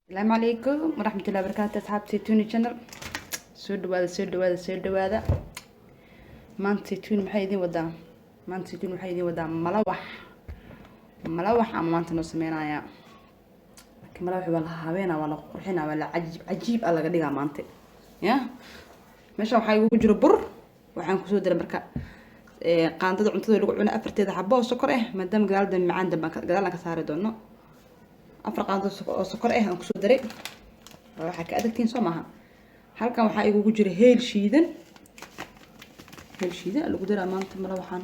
السلام عليكم ورحمة الله وبركاته أصحاب زيتوني channel سو دواada maanta زيتون maxay idin wadaa malawax ama maanta noo sameynaya malawax waa la habeena waa la qurxina waa la cajiib laga dhigaa maanta ya meesha waxa igu jiro bur waxaan ku soo diray marka qaandada cuntada lagu cuno afarteeda xabo oo sokor ah maadaama gaalada macaan damba gadaal ka saari doono afar qaando oo sokor ah aan ku soo diray waxa ka adagtiin soo maaha halkan waxa igu jiro heel shiidan lagu diraa maanta malawaxan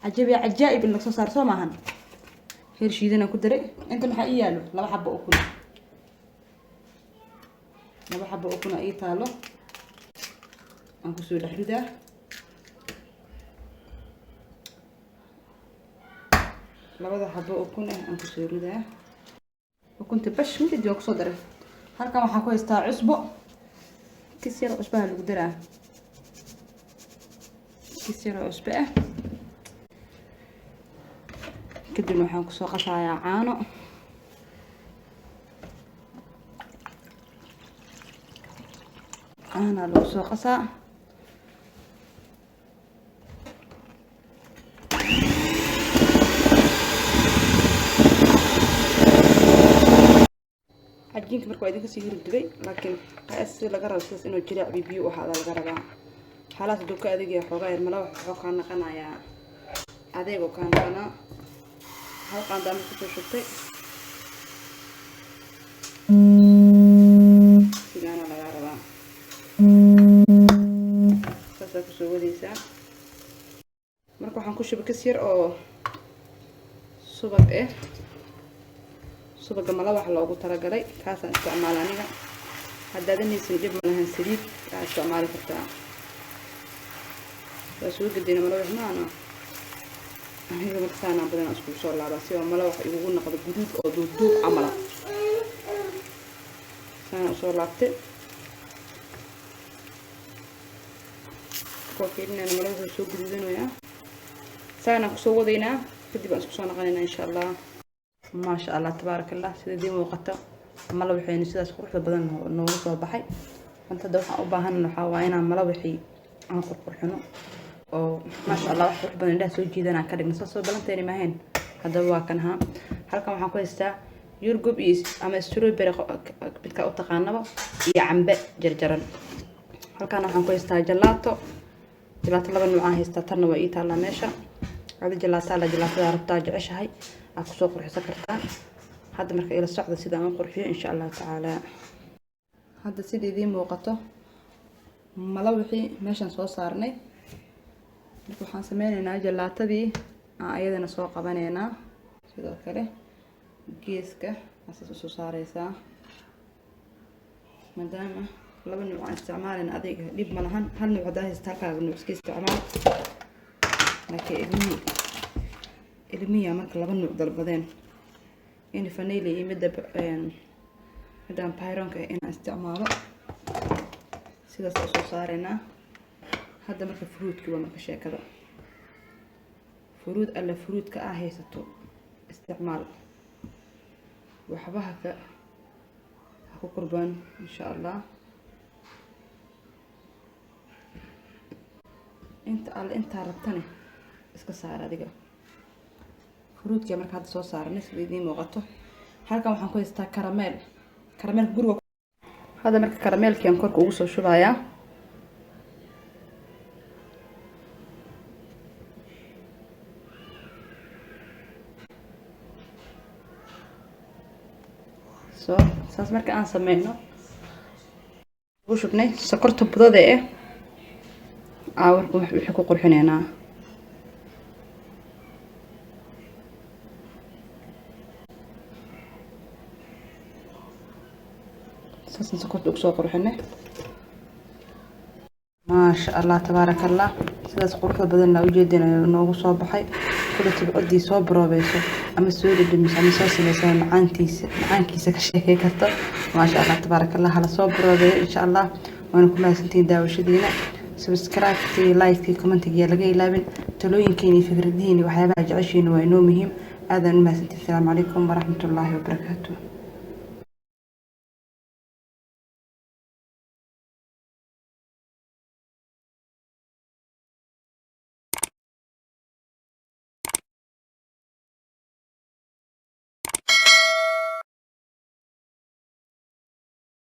cajaa'ib in la soo saar soo maahan heel shiidan aan ku diray inta maxaa ii yaalo laba xabo oo kuna ii taalo aan ku soo dhaxridaa labada xabo oo kun ah aan ku soo ridaa ukunta bash mid iyo ku soo daray halkan waxa ku haystaa cusbo kisir cusbaha lagu diraa kisir cusbo ah kadib waxaan ku soo qasayaa caano lagu soo qasaa عجينك marka idinka sii hirdibay laakiin qaas laga rabo sidaas inuu jiraac biyo waxa laga rabaa xalaas duka adiga xoogaa yar malawax wuxuu ka naqanayaa adeego kan dana hal qaandaan ku soo shubtay sidana laga rabaa sasa ku soo wadaysaa marka waxaan ku shubay kasir oo subag ah subaga malawax loogu talagalay kaasaan isticmaal aniga hadaadanaysan dib malahan saliid aa isticmaali kartaa waa soo gadina malawax maana aniga markaana badan isku soo laabaa si oo malawax igu noqdo guduud oo duuduub camal sana soo laabtay koofeedna malawax soo guduudanayaa sana ku soo wadaynaa kadib aan isku soo naqanaynaa insha Allah ما شاء الله تبارك الله سيدي دي موقته ملوحين سيداس قروحda badan noogu soo baxay inta waxaan u baahannahay waxa waa inaan malawaxi aan qurxino oo ma sha Allah wax qurux badan inta soo jiidana ka dhigno soo balanteeni ma ahayn hada waa kan halkan waxaan ku haystaa yurgub ama strawberry bidka u taqaanaba iyo cambe jarjaran halkan waxaan ku haystaa jalaato laba nooc aan haystaa tan waa ii taala meesha hada jalaatada rabtaa jeceshahay aku soo qurxiso kartaa hadda marka ila socdo sida aan qurxiyo insha Allah taala hadda sidii muuqato malawaxi meeshan soo saarnay waxaan sameynaynaa jalaatadii ayadana soo qabaneynaa sidoo kale geeska asas soo saaraysaa maadaama laba nooc aan isticmaalin adiga dib ma lahan hal nooc hadaa haystaa kaaga nooc iska isticmaal laakiin ilmiya marka laba nooc dalbadeen in vanilla iyo midaan pyronka in isticmaalo sidaas soo saarayna hadda marka fruitki waa marka sheekada fruitka haysato isticmaal waxbaha ka ku qurbaan insha Allah inta rabtane iska saar adiga fruitki marka hadda soo saarnay sidii muuqato halkan waxaan ku haystaa caramel guriga hada marka caramelki aan korka ugu soo shubayaa saas marka aan sameeyno ugu shubnay sokorta budada warku wixii ku qurxineynaa ساسن سكرت أقصى قرحنا ما شاء الله تبارك الله سلاس قرحة بدلنا وجدنا نوغو صباحي كل تبعدي صبرا بيسو أما السؤال اللي مش عم يسوي مثلا معانكيسة كشيء كتر ما شاء الله تبارك الله على صبرا إن شاء الله وأنا كلها سنتين داوي شدينا سبسكرايب لايك كومنت يلاقي لابن تلوين كيني فكرة ديني وحيابها جعشين وإنه مهم هذا ما سنتين. السلام عليكم ورحمة الله وبركاته.